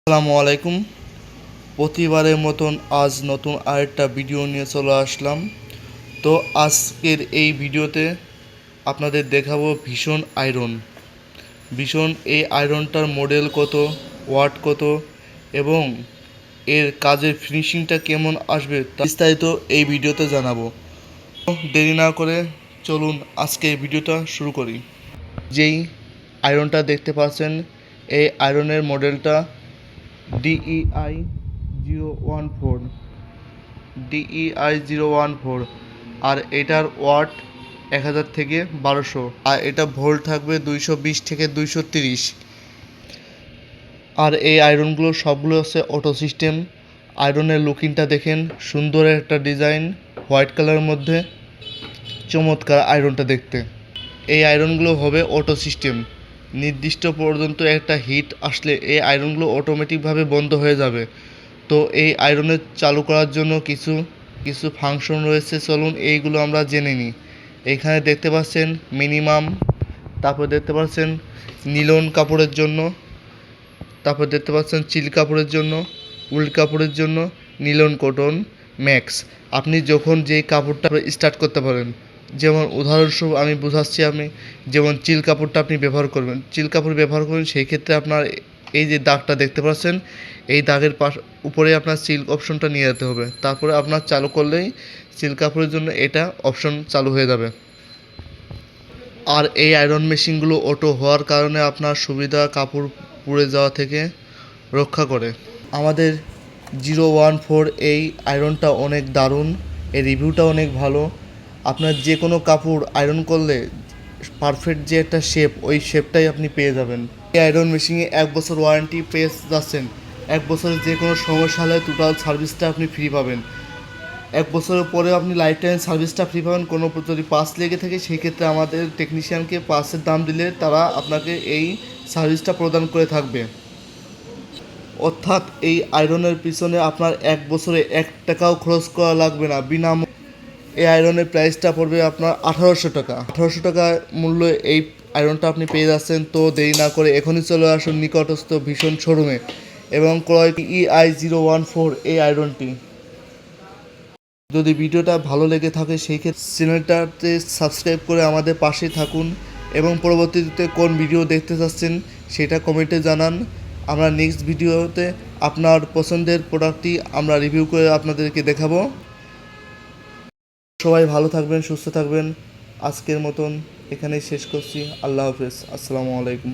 আসসালামু আলাইকুম। প্রতিবারের মতন আজ নতুন আরেকটা ভিডিও নিয়ে চলে আসলাম। তো আজকের এই ভিডিওতে আপনাদের দেখাবো ভীষণ আয়রন। ভীষণ এই আয়রনটার মডেল কত, ওয়াট কত এবং এর কাজের ফিনিশিংটা কেমন আসবে তা বিস্তারিত এই ভিডিওতে জানাবো। দেরি না করে চলুন আজকে এই ভিডিওটা শুরু করি। যেই আয়রনটা দেখতে পাচ্ছেন এই আয়রনের মডেলটা DEI 014 DEI 014 আর এটার ওয়াট 1000 থেকে 1200 আর এটা ভোল্ট থাকবে 220 থেকে 230। আর এই আয়রনগুলো সবগুলো হচ্ছে অটো সিস্টেম। আয়রনের লুকিংটা দেখেন, সুন্দর একটা ডিজাইন, হোয়াইট কালারের মধ্যে চমৎকার আয়রনটা দেখতে। এই আয়রনগুলো হবে অটো সিস্টেম। নির্দিষ্ট পর্যন্ত একটা হিট আসলে এই আয়রনগুলো অটোমেটিকভাবে বন্ধ হয়ে যাবে। তো এই আয়রনের চালু করার জন্য কিছু ফাংশন রয়েছে, চলুন এইগুলো আমরা জেনে নিই। এখানে দেখতে পাচ্ছেন মিনিমাম, তারপর দেখতে পাচ্ছেন নিলন কাপড়ের জন্য, তারপর দেখতে পাচ্ছেন চিল কাপড়ের জন্য, উল কাপড়ের জন্য নিলন কটন ম্যাক্স। আপনি যখন যেই কাপড়টা স্টার্ট করতে পারেন, যেমন উদাহরণস্বরূপ আমি বোঝাচ্ছি, যেমন চিল কাপড়টা আপনি ব্যবহার করবেন, সেই ক্ষেত্রে আপনার এই যে দাগটা দেখতে পাচ্ছেন, এই দাগের উপরে আপনার সিল্ক অপশনটা নিয়ে যেতে হবে। তারপরে আপনার চালু করলেই সিল্ক কাপড়ের জন্য এটা অপশন চালু হয়ে যাবে। আর এই আয়রন মেশিনগুলো অটো হওয়ার কারণে আপনার সুবিধা, কাপড় পুড়ে যাওয়া থেকে রক্ষা করে। আমাদের 014 এই আয়রনটা অনেক দারুণ, এর রিভিউটা অনেক ভালো। আপনার যে কোনো কাপড় আয়রন করলে পারফেক্ট যে একটা শেপ, ওই শেপটাই আপনি পেয়ে যাবেন। এই আয়রন মেশিনে 1 বছর ওয়ারেন্টি পেয়ে যাচ্ছেন। 1 বছরের যে কোনো সমস্যা হলে টোটাল সার্ভিসটা আপনি ফ্রি পাবেন। 1 বছরের পরেও আপনি লাইফ টাইম সার্ভিসটা ফ্রি পাবেন। কোনো যদি পাস লেগে থাকে সেই ক্ষেত্রে আমাদের টেকনিশিয়ানকে পাসের দাম দিলে তারা আপনাকে এই সার্ভিসটা প্রদান করে থাকবে। অর্থাৎ এই আয়রনের পিছনে আপনার 1 বছরে 1 টাকাও খরচ করা লাগবে না, বিনামূল্যে। এই আয়রনের প্রাইসটা পড়বে আপনার 1800 টাকা। 1800 টাকা মূল্যে এই আয়রনটা আপনি পেয়ে যাচ্ছেন। তো দেরি না করে এখনই চলে আসুন নিকটস্থ ভীষণ শোরুমে এবং ক্রয় DEI 014 এই আয়রনটি। যদি ভিডিওটা ভালো লেগে থাকে সেই ক্ষেত্রে চ্যানেলটাতে সাবস্ক্রাইব করে আমাদের পাশে থাকুন এবং পরবর্তীতে কোন ভিডিও দেখতে চাচ্ছেন সেটা কমেন্টে জানান। আমরা নেক্সট ভিডিওতে আপনার পছন্দের প্রোডাক্টটি আমরা রিভিউ করে আপনাদেরকে দেখাবো। সবাই ভালো থাকবেন, সুস্থ থাকবেন। আজকের মতন এখানেই শেষ করছি। আল্লাহ হাফেজ। আসসালামু আলাইকুম।